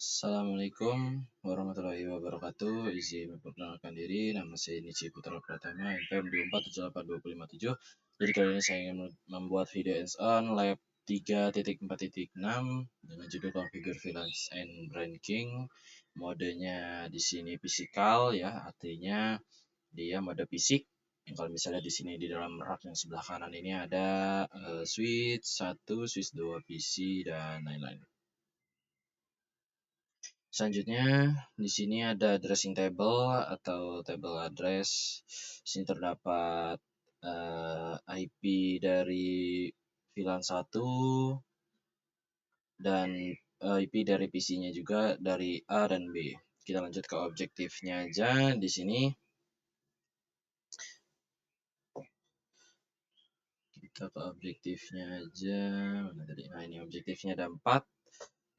Assalamualaikum warahmatullahi wabarakatuh. Izin memperkenalkan diri, nama saya Nici Putra Pratama, NPM 2478257. Jadi kali ini saya ingin membuat video hands-on lab 3.4.6 dengan judul Configure VLANs and Branching. Modenya di sini fisikal ya, artinya dia mode fisik. Yang kalau misalnya di sini di dalam rak yang sebelah kanan ini ada switch 1, switch 2 PC dan lain-lain. Selanjutnya di sini ada addressing table atau table address. Di sini terdapat IP dari VLAN 1 dan IP dari PC-nya juga dari A dan B. Kita lanjut ke objektifnya aja di sini. Kita ke objektifnya aja. Mana tadi? Nah, ini objektifnya ada 4.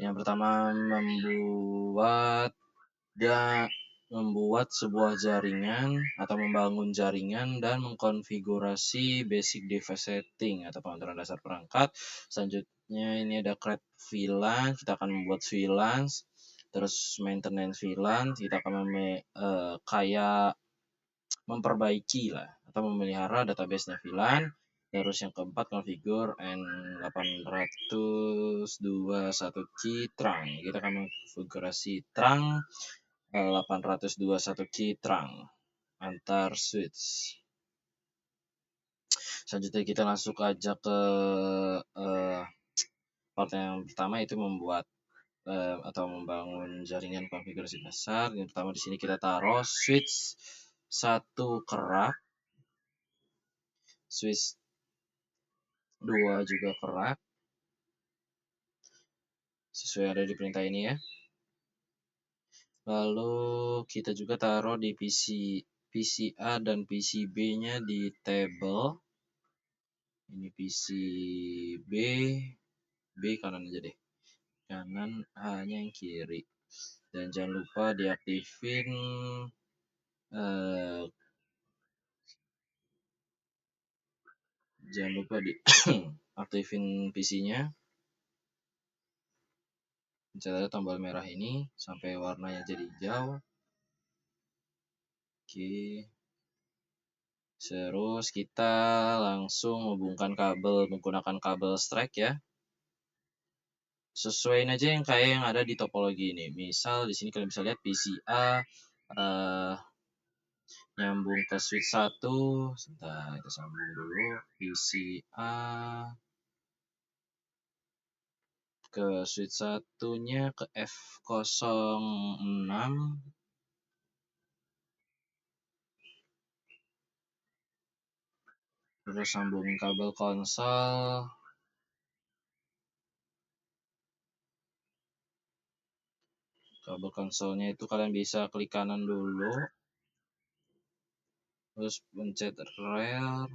Yang pertama membuat sebuah jaringan atau membangun jaringan dan mengkonfigurasi basic device setting atau pengaturan dasar perangkat. Selanjutnya ini ada create VLAN, kita akan membuat VLAN, terus maintenance VLAN, kita akan kayak memperbaiki lah atau memelihara database-nya VLAN. Terus yang keempat configure N821 key trunk. Kita akan mengkonfigurasi trunk 821 key trunk antar switch. Selanjutnya kita langsung aja ke part yang pertama, itu membuat atau membangun jaringan konfigurasi dasar. Yang pertama di sini kita taruh switch 1 kerak, switch 2 juga kerak, sesuai ada di perintah ini ya. Lalu kita juga taruh di PCA dan PCB-nya di table. Ini PCB, B kanan aja deh. Kanan, A-nya yang kiri. Dan jangan lupa diaktifin aktifin PC-nya. Pencet tombol merah ini sampai warnanya jadi hijau. Oke. Terus kita langsung hubungkan kabel menggunakan kabel strike ya. Sesuaiin aja yang kayak yang ada di topologi ini. Misal di sini kalian bisa lihat PCA nyambung ke switch 1. Sebentar, kita sambung dulu. PCA ke switch 1-nya ke F06. Terus sambungin kabel konsol. Kabel konsolnya itu kalian bisa klik kanan dulu. Terus pencet rel.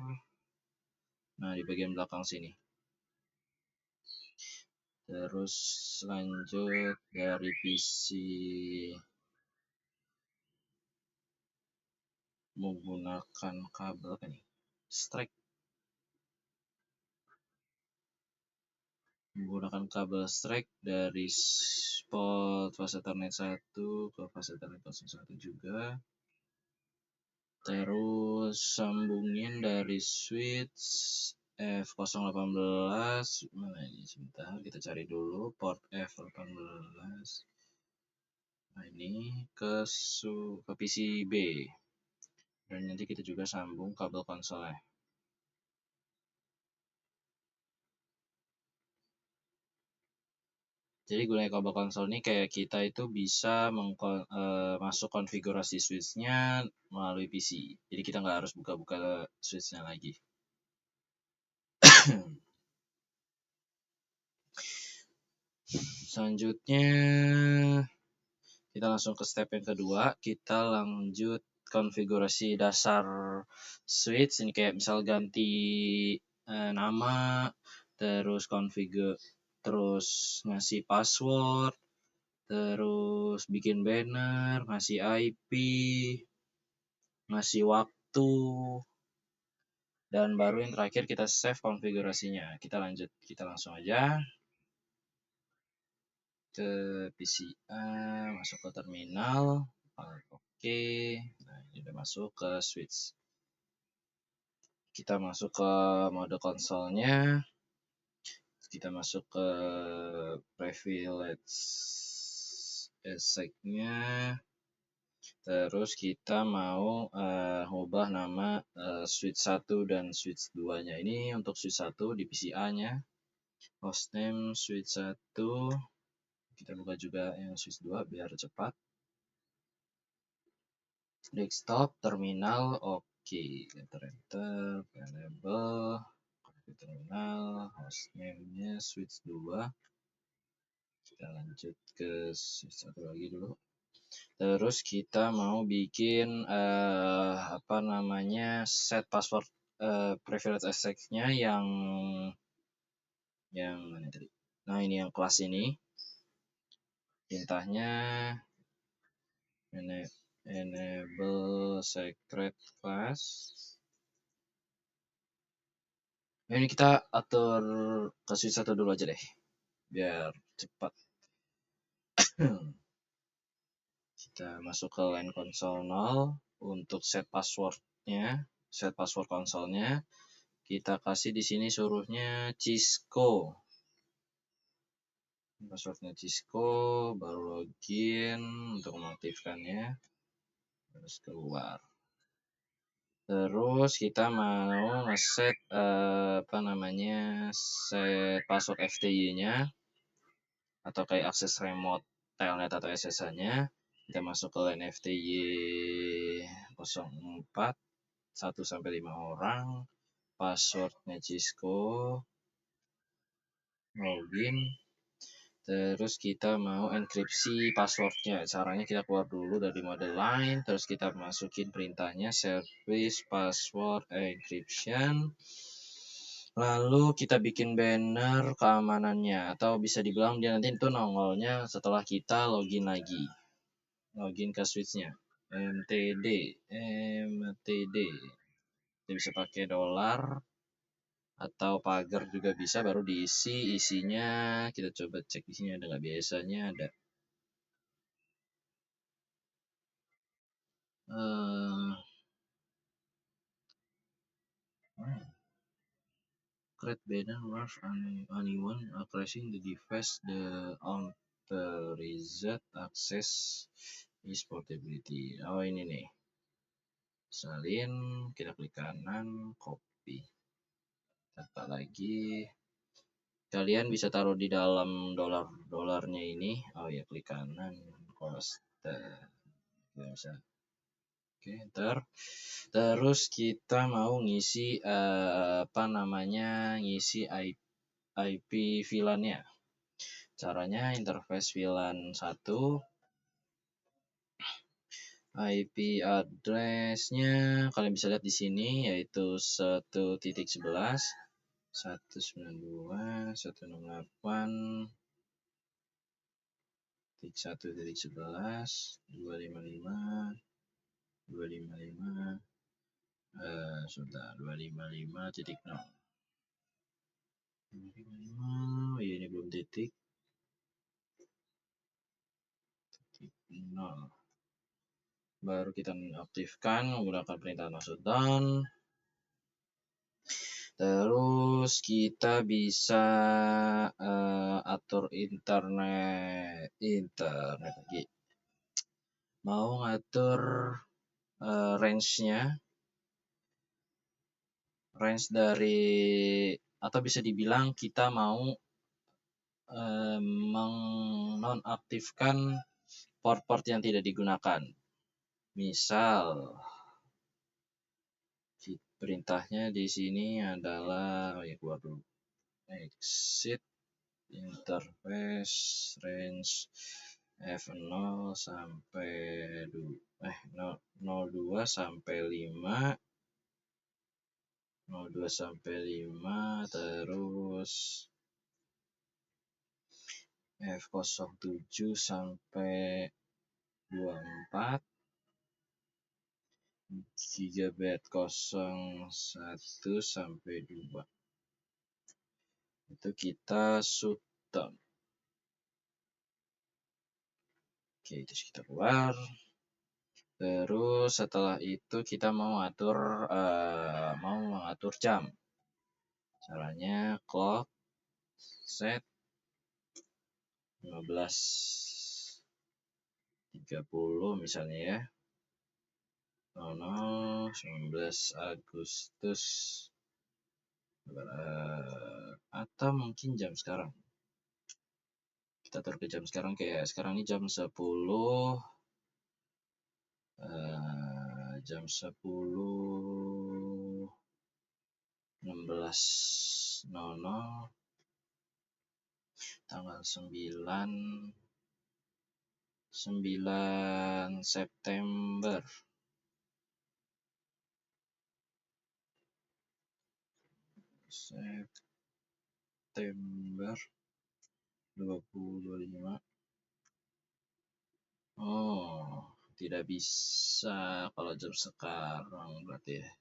Nah, di bagian belakang sini. Terus lanjut dari PC menggunakan kabel apa nih? Strike. Menggunakan kabel strike dari port fase Ethernet 1 ke fase Ethernet 01 juga. Terus sambungin dari switch F018. Mana ini? Sebentar, kita cari dulu port F18. Nah, ini ke PCB. Dan nanti kita juga sambung kabel konsolnya. Jadi gunanya kabel konsol ini kayak kita itu bisa masuk konfigurasi switch-nya melalui PC. Jadi kita nggak harus buka-buka switch-nya lagi. Selanjutnya kita langsung ke step yang kedua. Kita lanjut konfigurasi dasar switch. Ini kayak misal ganti nama, terus terus ngasih password, terus bikin banner, ngasih IP, ngasih waktu, dan baru yang terakhir kita save konfigurasinya. Kita langsung aja. ke PCA, masuk ke terminal, oke. Nah, ini udah masuk ke switch. Kita masuk ke mode konsolnya, kita masuk ke privilege asset-nya, terus kita mau ubah nama switch 1 dan switch 2 nya. Ini untuk switch 1 di PCA nya, hostname switch 1, kita buka juga yang switch 2 biar cepat. Desktop, terminal, oke. Enter, enable, terminal, hostname-nya switch 2. Kita lanjut ke switch 1 lagi dulu. Terus kita mau bikin set password privilege access-nya yang mana tadi? Nah, ini yang kelas ini. Perintahnya enable secret class. Nah, ini kita atur ke switch 1 dulu aja deh, biar cepat. Kita masuk ke line console 0 untuk set passwordnya, set password konsolnya. Kita kasih di sini suruhnya Cisco. Passwordnya Cisco, baru login untuk mengaktifkannya. Terus keluar. Terus kita mau ngeset set password FTY-nya atau kayak akses remote telnet atau SSH-nya. Kita masuk ke line FTY 04 1 sampai 5 orang. Passwordnya Cisco. Login. Terus kita mau enkripsi passwordnya. Caranya kita keluar dulu dari mode line, terus kita masukin perintahnya service password encryption. Lalu kita bikin banner keamanannya, atau bisa dibilang dia nanti itu nongolnya setelah kita login lagi. Login ke switchnya. mtd. Kita bisa pakai $, atau pagar juga bisa, baru diisi. Isinya kita coba cek di sini ada nggak. Biasanya ada create banner where anyone accessing the device the authorized access is portability. Oh, ini nih, salin, kita klik kanan, copy, tanpa lagi. Kalian bisa taruh di dalam dolarnya ini. Oh ya, klik kanan, cost. Kita bisa. Oke, enter. Terus kita mau ngisi ngisi IP VLAN-nya. Caranya interface VLAN 1, IP address-nya kalian bisa lihat di sini, yaitu 1.11 192 168 1.11 255 255 sudah 255.0. Oh iya, ini belum titik 0. Baru kita aktifkan menggunakan perintah no shutdown. Terus kita bisa atur internet lagi. Mau ngatur range dari, atau bisa dibilang kita mau menonaktifkan port-port yang tidak digunakan. Misal perintahnya di sini adalah keluar dulu. Exit interface range F0 sampai 02 sampai 5 02 sampai 5, terus F07 sampai 24, gigabyte 01 sampai 2. Itu kita shutdown. Oke, itu kita keluar. Terus setelah itu kita mau mengatur jam. Caranya clock set 15.30 misalnya ya. 19 Agustus atau mungkin jam sekarang. Kita atur ke jam sekarang, kayak sekarang ini jam 10 jam 10.16.00 tanggal 9 September. September 2025. Oh, tidak bisa kalau jam sekarang berarti ya.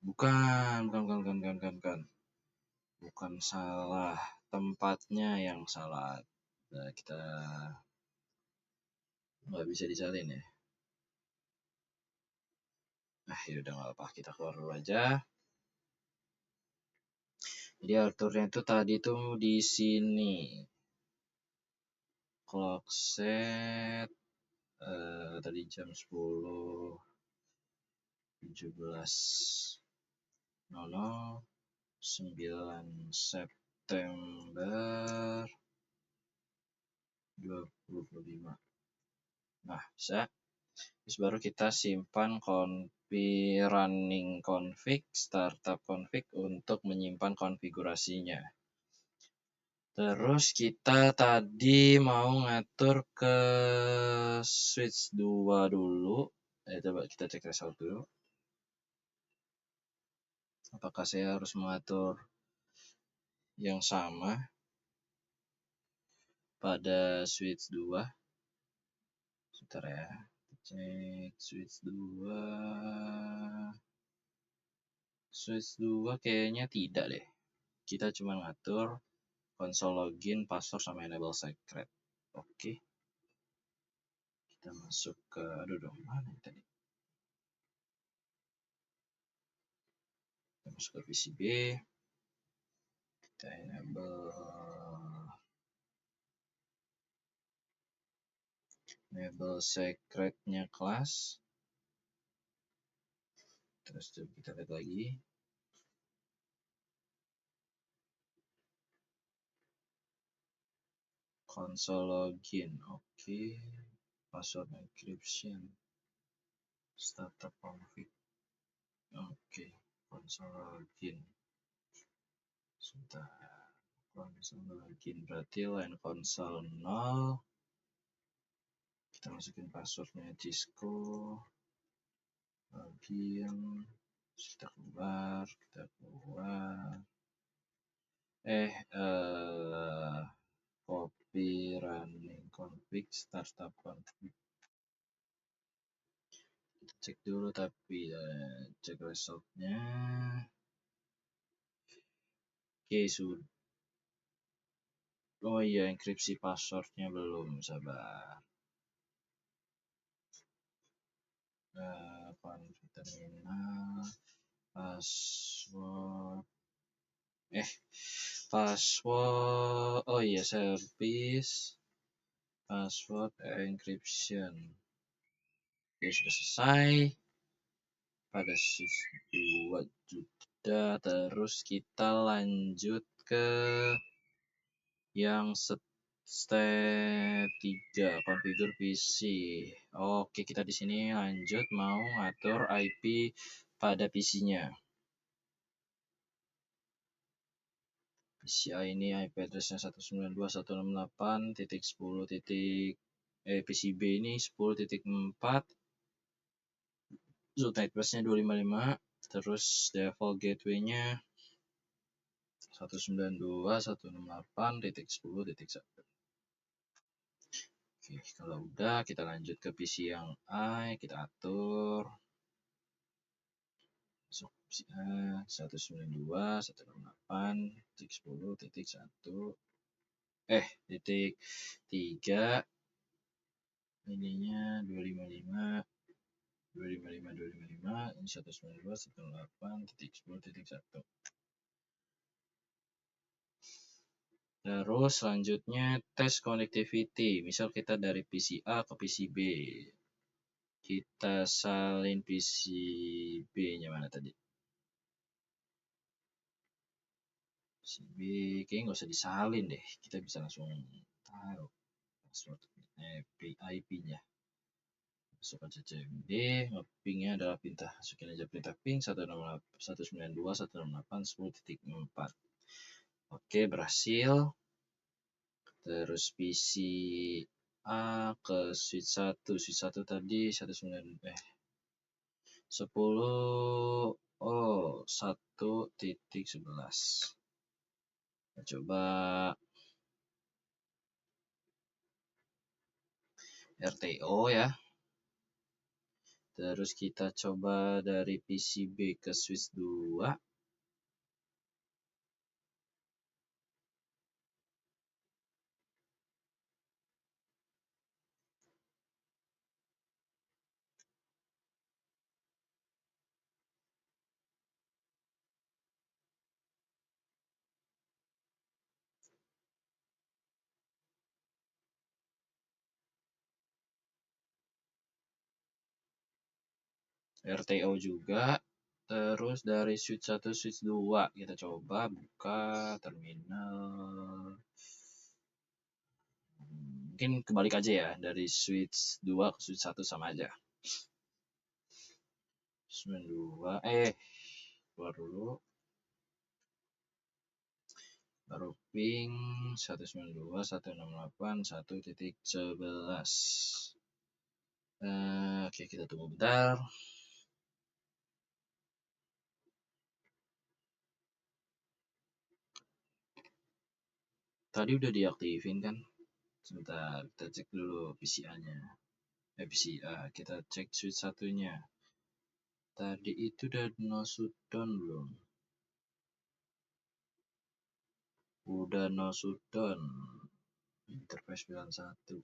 Bukan, salah. Tempatnya yang salah. Nah, kita nggak bisa disalin ya. Ya udah nggak apa, kita keluar dulu aja. Jadi aturnya itu tadi tuh di sini. Clock set tadi jam 10.17.00 9 September 2025. Nah, bisa. Terus baru kita simpan running config, startup config untuk menyimpan konfigurasinya. Terus kita tadi mau ngatur ke switch 2 dulu. Coba kita cek result dulu. Apakah saya harus mengatur yang sama pada switch 2? Sebentar ya. Cek switch 2. Switch 2 kayaknya tidak deh. Kita cuma ngatur console login, password, sama enable secret. Oke. Kita masuk ke mana tadi? Kita masuk ke PCB. Kita enable secretnya kelas. Terus kita lihat lagi. Console login, oke. Password encryption. Startup config. Oke. Console login. Sudah. Console login berarti line console 0. Kita masukin passwordnya Cisco. Login. Kita keluar. Copy running config, startup config. Kita cek dulu tapi cek resultnya. Oke, sudah. Oh iya, enkripsi passwordnya belum, sabar. Terminal password. Oh iya, service password encryption. Oke, sudah selesai. Pada switch 2 sudah. Terus kita lanjut ke yang step 3, configure PC. Oke, kita di sini lanjut mau ngatur IP pada PC-nya. PCI ini IP address-nya 192.168.10. PCB ini 10.4. Root address-nya 255. Terus default gateway-nya 192.168.10.1. Oke, kalau udah kita lanjut ke PC yang I, kita atur. Masuk PC A 192.168.10.1. titik 3 ininya 255 ini 192.168.10.1. Terus selanjutnya tes connectivity. Misal kita dari PC A ke PC B. Kita salin PC B-nya mana tadi? PC B kayaknya nggak usah disalin deh. Kita bisa langsung taruh password IP-nya. Masuk aja CMD, pingnya adalah masukin aja perintah ping 192.168.10.4. Oke, berhasil. Terus PC A ke switch 1 tadi 1.11. Kita coba RTO ya. Terus kita coba dari PC B ke switch 2. RTO juga. Terus dari switch 1 switch 2 kita coba buka terminal. Mungkin kebalik aja ya, dari switch 2 ke switch 1 sama aja. 92 keluar dulu. Baru ping 192.168.1.11. Oke, kita tunggu bentar. Tadi udah diaktifin kan? Sebentar, kita cek dulu PCA-nya. PCA, kita cek switch satunya. Tadi itu udah no shutdown belum? Udah no shutdown. Interface 91.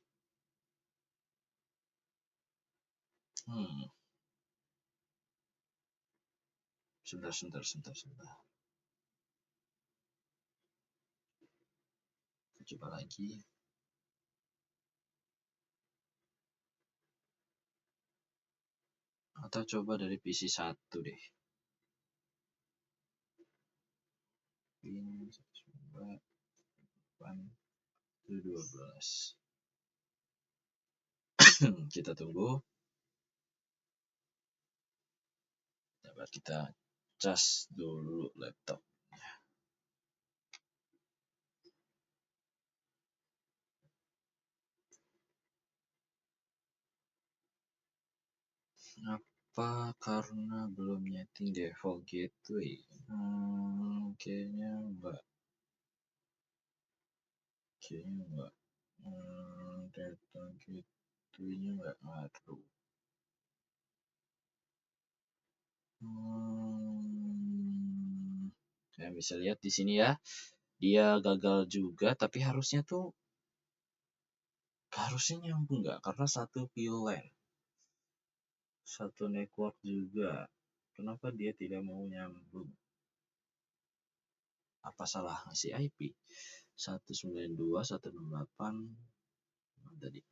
Sebentar. Kita coba lagi. Atau coba dari PC 1 deh. Pin 12. Kita tunggu. Coba kita cas dulu laptop. Apa karena belum nyeting default gateway? Kayaknya enggak. Data gateway-nya enggak ngaruh. Ya bisa lihat di sini ya. Dia gagal juga, tapi harusnya nyambung nggak? Karena satu VLAN, satu network juga. Kenapa dia tidak mau nyambung? Apa salah ngasih IP? 192.168 tadi.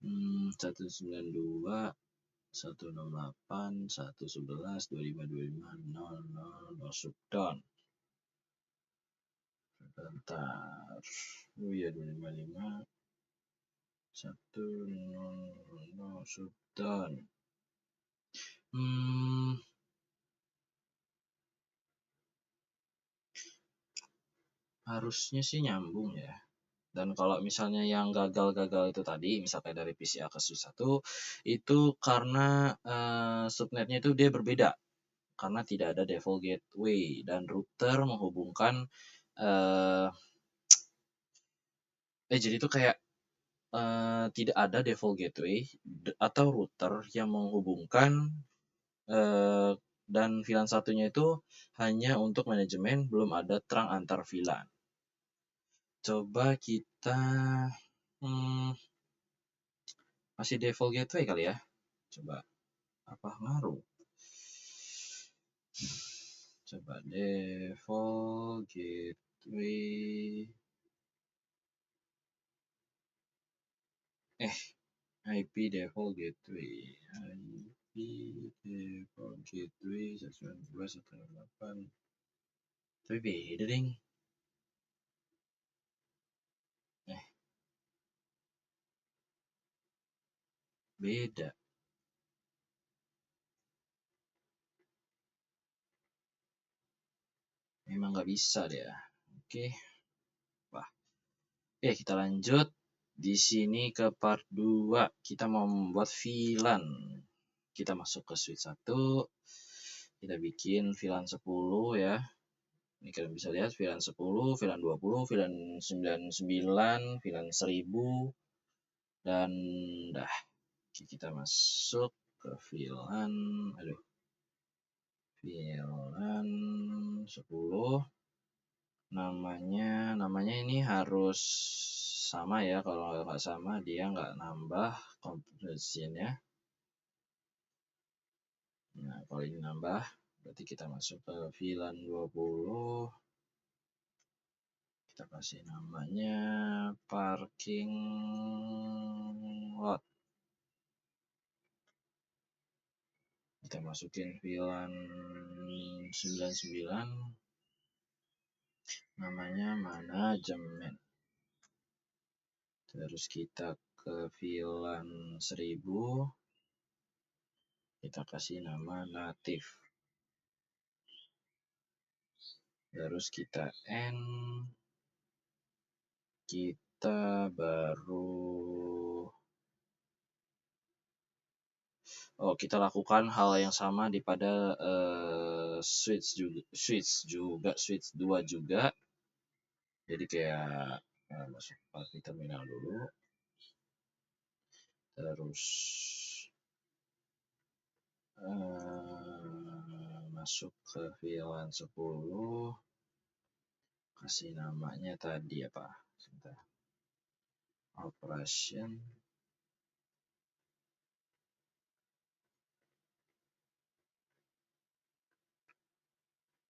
192 168 111 2525 00 shutdown. Bentar. Oh iya 255 100 shutdown. Harusnya sih nyambung ya. Dan kalau misalnya yang gagal itu tadi, misalnya dari PCA ke switch 1, itu karena subnetnya itu dia berbeda. Karena tidak ada default gateway dan router menghubungkan jadi itu kayak tidak ada default gateway atau router yang menghubungkan dan VLAN satunya itu hanya untuk manajemen, belum ada terang antar VLAN. Coba kita masih default gateway kali ya. Coba apa ngaruh? Coba default gateway. IP default gateway. IP default gateway 192.168. Tapi beda ding. Beda. Memang nggak bisa dia. Oke. Wah. Oke, kita lanjut. Di sini ke part 2. Kita mau membuat VLAN. Kita masuk ke switch 1. Kita bikin VLAN 10 ya. Ini kalian bisa lihat VLAN 10, VLAN 20, VLAN 99, VLAN 1000. Dan dah. Kita masuk ke VLAN. VLAN 10. Namanya ini harus sama ya, kalau nggak sama dia nggak nambah compressionnya. Nah, kalau ini nambah berarti kita masuk ke VLAN 20. Kita kasih namanya parking lot. Kita masukin VLAN 99, namanya manajemen. Terus kita ke VLAN 1000, kita kasih nama native. Terus kita end, kita kita lakukan hal yang sama di pada switch 2 juga. Jadi kayak masuk ke terminal dulu. Terus masuk ke VLAN 10, kasih namanya tadi apa? Sebentar. Operation.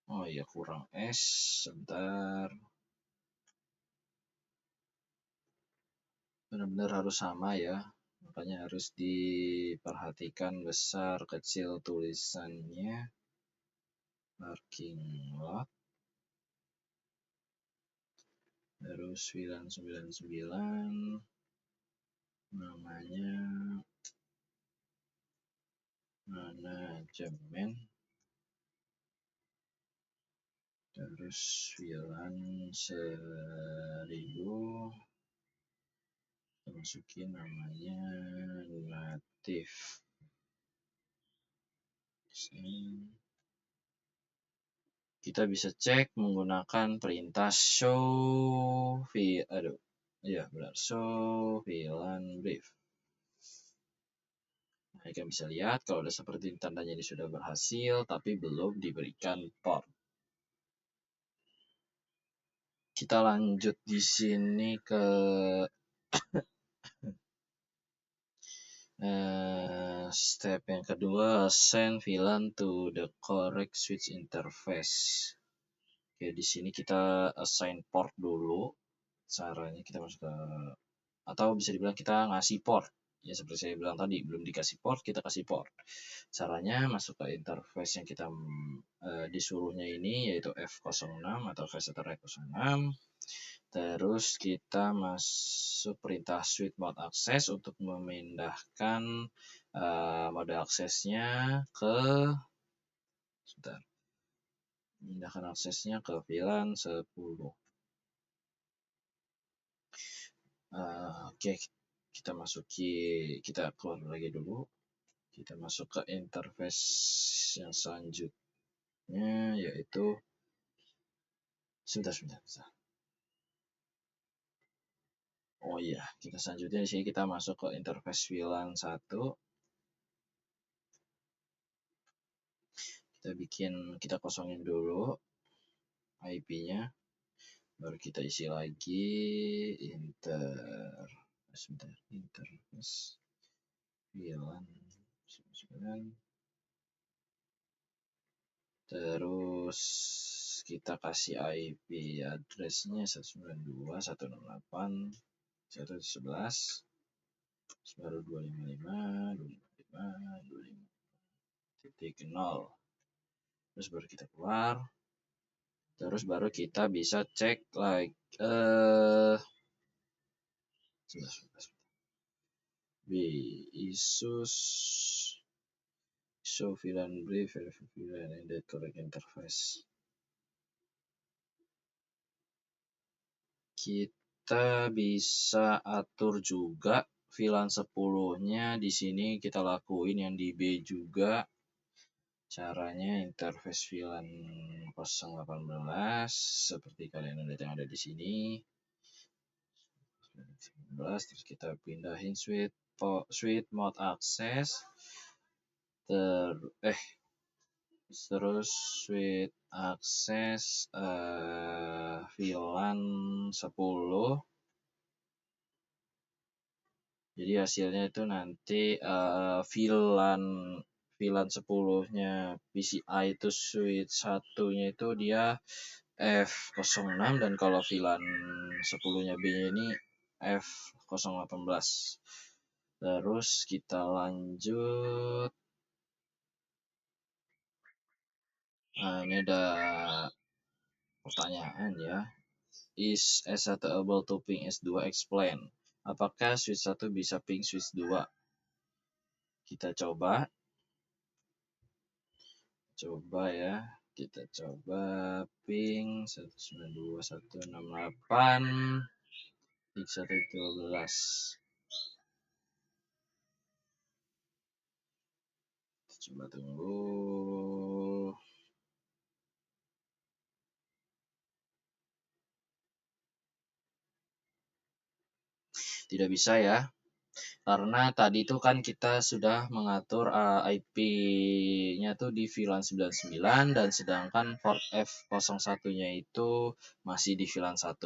Oh iya, kurang S. Sebentar. Benar-benar harus sama ya. Makanya harus diperhatikan besar kecil tulisannya. Parking lot. Terus VLAN 99, namanya manajemen. Terus VLAN 1000, kita masukin namanya native. Kita bisa cek menggunakan perintah show VLAN brief. Nah, kalian bisa lihat kalau udah seperti ini tandanya ini sudah berhasil, tapi belum diberikan port. Kita lanjut di sini ke step yang kedua, send VLAN to the correct switch interface. Oke, di sini kita assign port dulu. Caranya kita masuk ke, atau bisa dibilang kita ngasih port. Ya seperti saya bilang tadi, belum dikasih port, kita kasih port. Caranya masuk ke interface yang kita disuruhnya ini, yaitu F06 atau VCTRL 06. Terus kita masuk perintah switch mode access untuk memindahkan mode aksesnya ke VLAN 10. Oke, kita keluar lagi dulu. Kita masuk ke interface yang selanjutnya, yaitu sebentar. Oh iya, kita selanjutnya di sini kita masuk ke interface VLAN 1. Kita kosongin dulu IP-nya. baru kita isi lagi interface VLAN 9. Terus kita kasih IP address-nya 192.168.111, baru 255.255.255.0. Terus baru kita keluar. Terus baru kita bisa cek like issues show VLAN brief verify VLAN and the correct interface. Kita bisa atur juga VLAN 10-nya di sini, kita lakuin yang di B juga. Caranya interface VLAN 018 seperti kalian lihat yang ada di sini. 19, terus kita pindahin switch mode access. Terus switch access VLAN 10. Jadi hasilnya itu nanti VLAN 10-nya PCI itu switch 1-nya itu dia F06, dan kalau VLAN 10-nya B-nya ini F018. Terus kita lanjut. Nah, ini ada pertanyaan ya. Is S1 able to ping S2? Explain. Apakah switch 1 bisa ping switch 2? Kita coba ya. Kita coba ping 192.168.112. Coba tunggu. Tidak bisa ya, karena tadi itu kan kita sudah mengatur IP-nya tuh di VLAN 99, dan sedangkan port F01-nya itu masih di VLAN 1.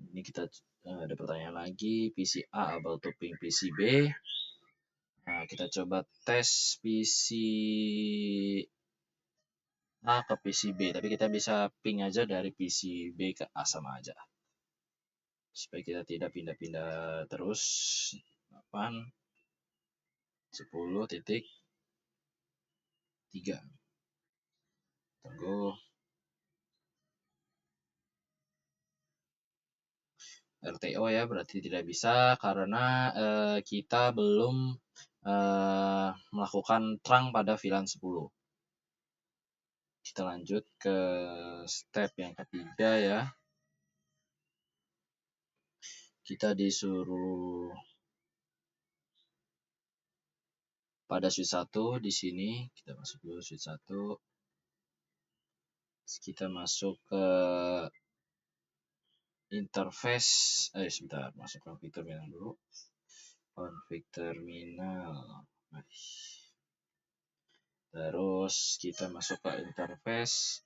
Ini kita ada pertanyaan lagi, PC A able to ping PC B. Nah, kita coba tes PC A ke PC B, tapi kita bisa ping aja dari PC B ke A sama aja, supaya kita tidak pindah-pindah terus. 8.10.3. Tunggu. RTO ya, berarti tidak bisa karena kita belum melakukan trunk pada VLAN 10. Kita lanjut ke step yang ketiga ya. Kita disuruh pada switch 1 di sini, kita masuk dulu switch 1. Kita masuk ke interface, sebentar, masuk config terminal dulu. Config terminal. Terus kita masuk ke interface,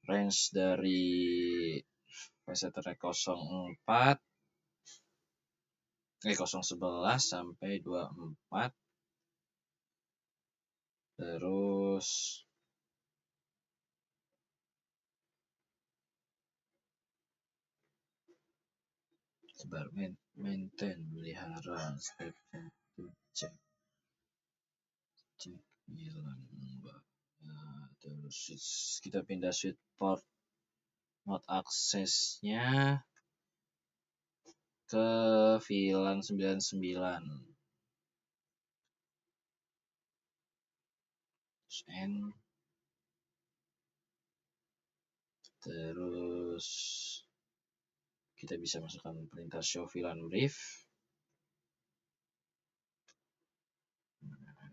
range dari VCTRAC 011 sampai 24. Terus sebar maintain, pelihara, step cek VLAN. Terus kita pindah switch port mode access-nya ke VLAN 99. Terus kita bisa masukkan perintah show VLAN brief.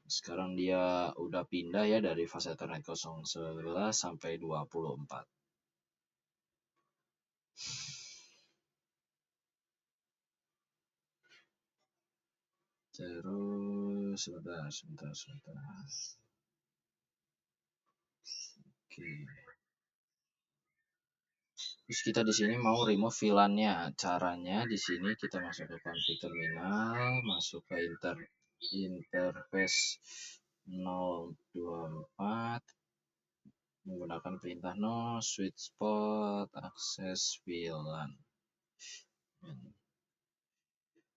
Sekarang dia udah pindah ya dari fase Ethernet 011 sampai 24. Terus sebentar. Oke. Terus kita di sini mau remove VLAN-nya. Caranya di sini kita masuk ke config terminal, masuk ke interface 024 menggunakan perintah no switch port access VLAN.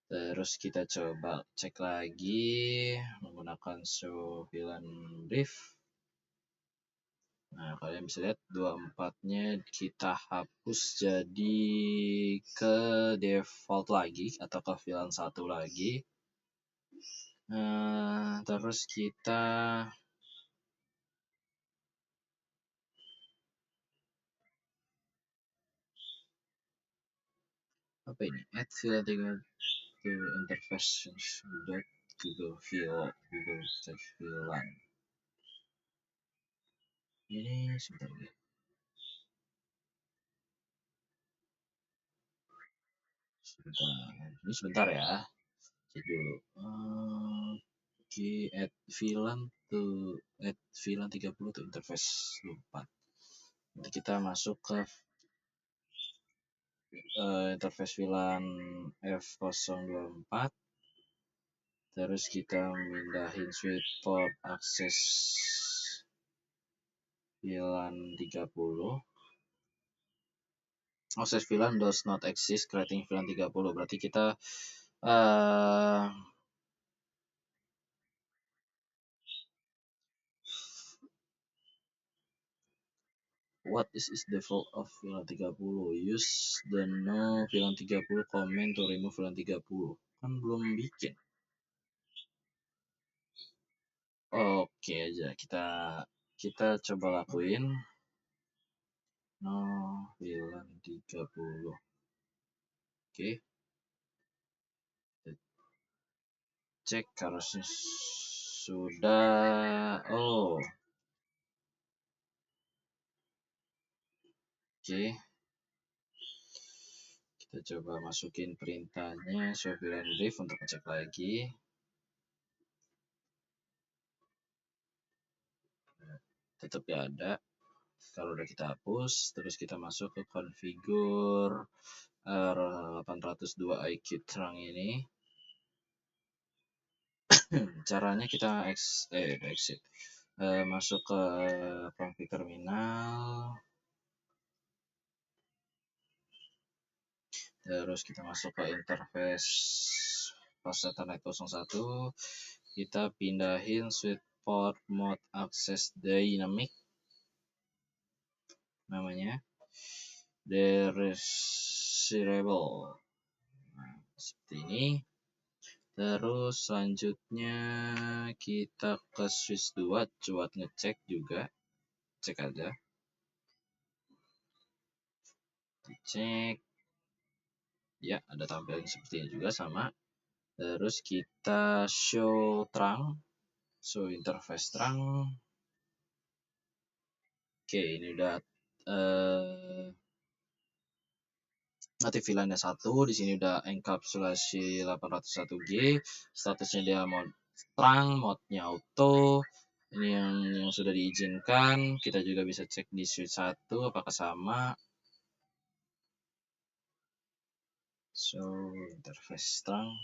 Terus kita coba cek lagi menggunakan show VLAN brief. Nah, kalian bisa lihat 24-nya kita hapus jadi ke default lagi atau ke VLAN 1 lagi. Terus kita apa ini? Add VLAN 3 to interface Google Search VLAN. Ini sebentar ya. Ini sebentar ya. Cek dulu. Add VLAN 30 to interface 4. Nanti kita masuk ke interface VLAN F024. Terus kita mindahin switch port access VLAN 30. Access VLAN does not exist creating VLAN 30. Berarti kita what is default of VLAN 30? Use the no VLAN 30 command to remove VLAN 30. Kan belum bikin. Oke aja, kita coba lakuin no VLAN 30. Oke. Cek harusnya sudah. Oke. Kita coba masukin perintahnya show VLAN brief untuk ngecek lagi. Tetap ya ada. Kalau udah kita hapus, terus kita masuk ke configure R802 IQ Trunk ini. Caranya kita exit. Masuk ke config terminal. Terus kita masuk ke interface pas Ethernet 01. Kita pindahin switch port mode access dynamic namanya desirable. Nah, seperti ini. Terus selanjutnya kita ke switch 2 buat ngecek juga. Cek aja. Cek. Ya, ada tampilan seperti ini juga sama. Terus kita show trunk. Show interface trunk. Oke, ini udah native VLAN 1. Di sini udah enkapsulasi 801G. Statusnya dia mode trunk, mode-nya auto. Ini yang sudah diizinkan. Kita juga bisa cek di switch 1 apakah sama. So, interface trunk.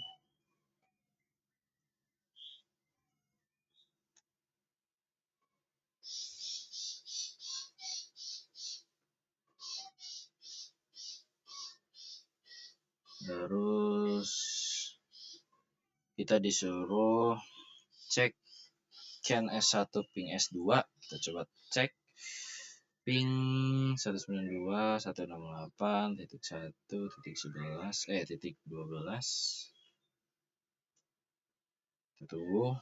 Terus kita disuruh cek CAN S1 ping S2. Kita coba cek ping 192.168.1.11 tunggu.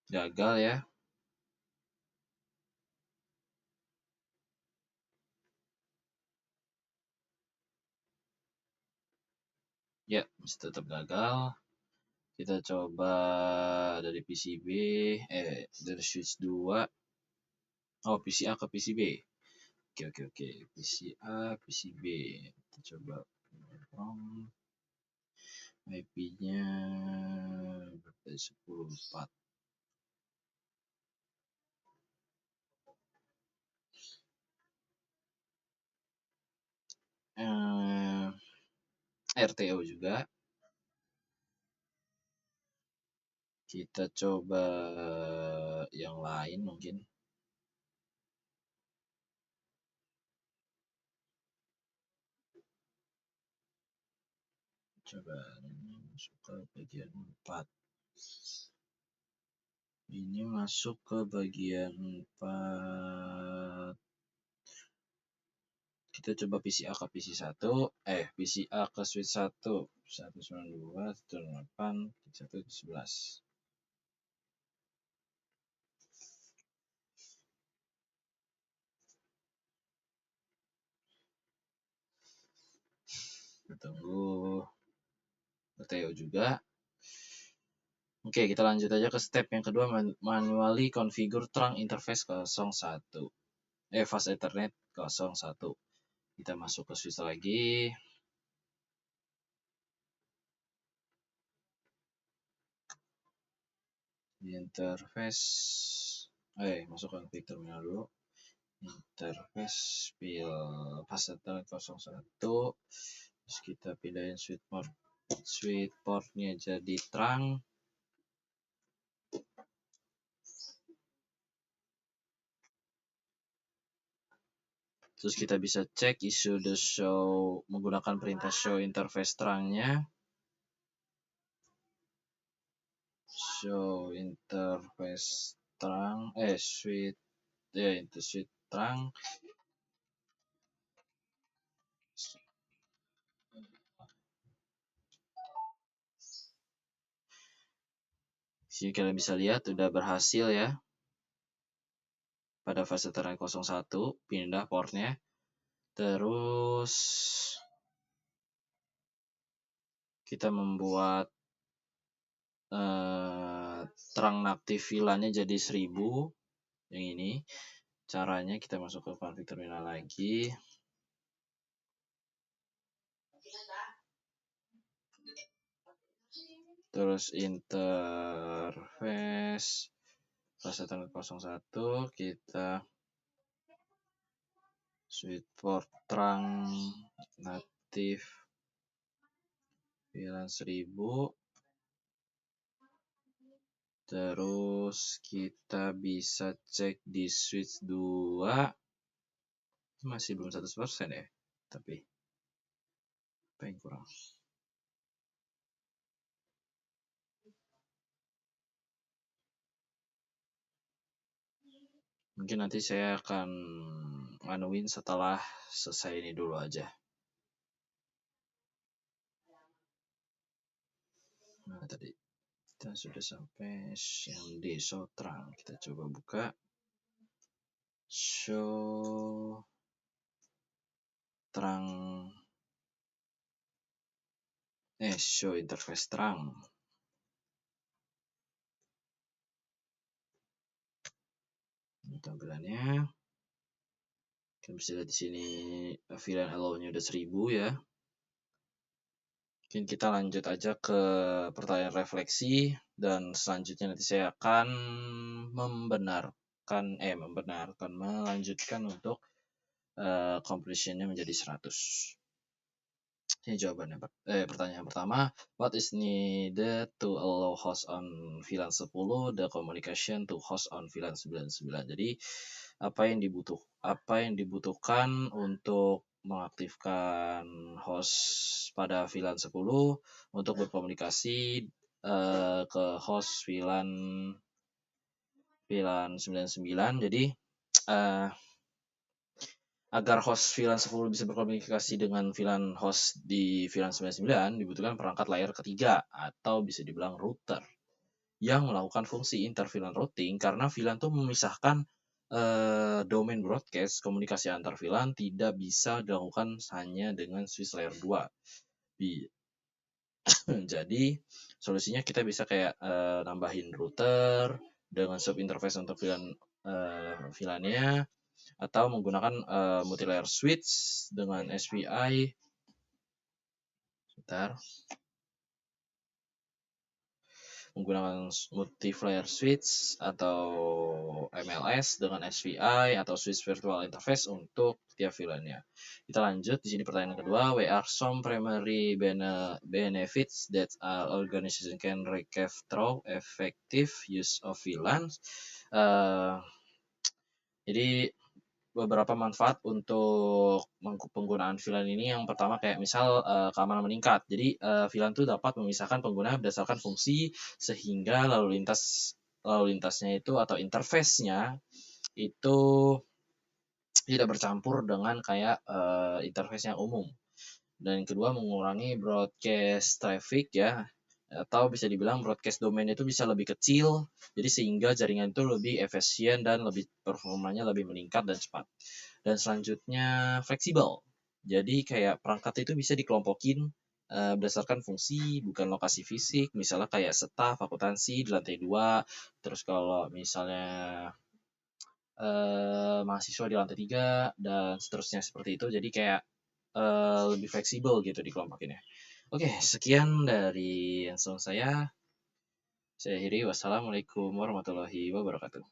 Gagal ya. Ya, masih tetap gagal. Kita coba dari PCB, dari switch 2. PCA ke PCB. Oke. PC A, PC B. Kita coba IP-nya berarti 10.4. RTO juga. Kita coba yang lain mungkin. Coba ini masuk ke bagian 4. Ini masuk ke bagian 4. Kita coba PC A ke PC 1. PC A ke switch 1. 192, 108, 111. Kita tunggu RTO juga. Oke, kita lanjut aja ke step yang kedua, manually configure trunk interface 01. Fast Ethernet 01. Kita masuk ke switch lagi. Interface. Masuk ke config terminal dulu. Interface Fast Ethernet 01. Terus kita pindahin switch portnya jadi trunk. Terus kita bisa cek issue the show menggunakan perintah show interface trunknya. Show interface trunk, switch trunk. Sini kalian bisa lihat udah berhasil ya. Pada fase Ethernet 01 pindah portnya. Terus kita membuat trunk aktif VLAN-nya jadi 1000. Yang ini caranya, kita masuk ke config terminal lagi. Terus interface fase Ethernet 01, kita switch port trunk native VLAN 1000. Terus kita bisa cek di switch 2. Masih belum 100% ya, tapi apa yang kurang? Mungkin nanti saya akan manuin setelah selesai ini dulu aja. Nah, tadi kita sudah sampai yang di show trunk. Kita coba buka show trunk, show interface trunk. Ini tampilannya. Kita bisa lihat di sini VLAN allow-nya udah 1000 ya. Mungkin kita lanjut aja ke pertanyaan refleksi, dan selanjutnya nanti saya akan melanjutkan untuk completion-nya menjadi 100. Ini jawabannya. Pertanyaan pertama, what is needed to allow host on VLAN 10 the communication to host on VLAN 99? Jadi apa yang dibutuhkan untuk mengaktifkan host pada VLAN 10 untuk berkomunikasi ke host VLAN 99. Jadi agar host VLAN 10 bisa berkomunikasi dengan VLAN host di VLAN 99, dibutuhkan perangkat layer ketiga atau bisa dibilang router yang melakukan fungsi inter-VLAN routing, karena VLAN itu memisahkan domain broadcast. Komunikasi antar VLAN tidak bisa dilakukan hanya dengan switch layer 2. Jadi solusinya kita bisa kayak nambahin router dengan sub interface untuk VLAN-nya. atau menggunakan multi-layer switch dengan SPI. Sebentar. Menggunakan multi-layer switch atau MLS dengan SPI atau switch virtual interface untuk tiap VLAN-nya. Kita lanjut di sini pertanyaan kedua. What are some primary benefits that our organization can receive through effective use of VLANs? Jadi beberapa manfaat untuk penggunaan VLAN ini, yang pertama kayak misal keamanan meningkat. Jadi VLAN itu dapat memisahkan pengguna berdasarkan fungsi, sehingga lalu lintasnya itu atau interface-nya itu tidak bercampur dengan kayak interface yang umum. Dan yang kedua, mengurangi broadcast traffic ya, atau bisa dibilang broadcast domain itu bisa lebih kecil, jadi sehingga jaringan itu lebih efisien dan lebih performanya lebih meningkat dan cepat. Dan selanjutnya fleksibel, jadi kayak perangkat itu bisa dikelompokin berdasarkan fungsi, bukan lokasi fisik. Misalnya kayak staff akuntansi di lantai 2, terus kalau misalnya mahasiswa di lantai 3, dan seterusnya seperti itu. Jadi kayak lebih fleksibel gitu dikelompokinnya. Oke, sekian dari answer saya. Saya akhiri. Wassalamualaikum warahmatullahi wabarakatuh.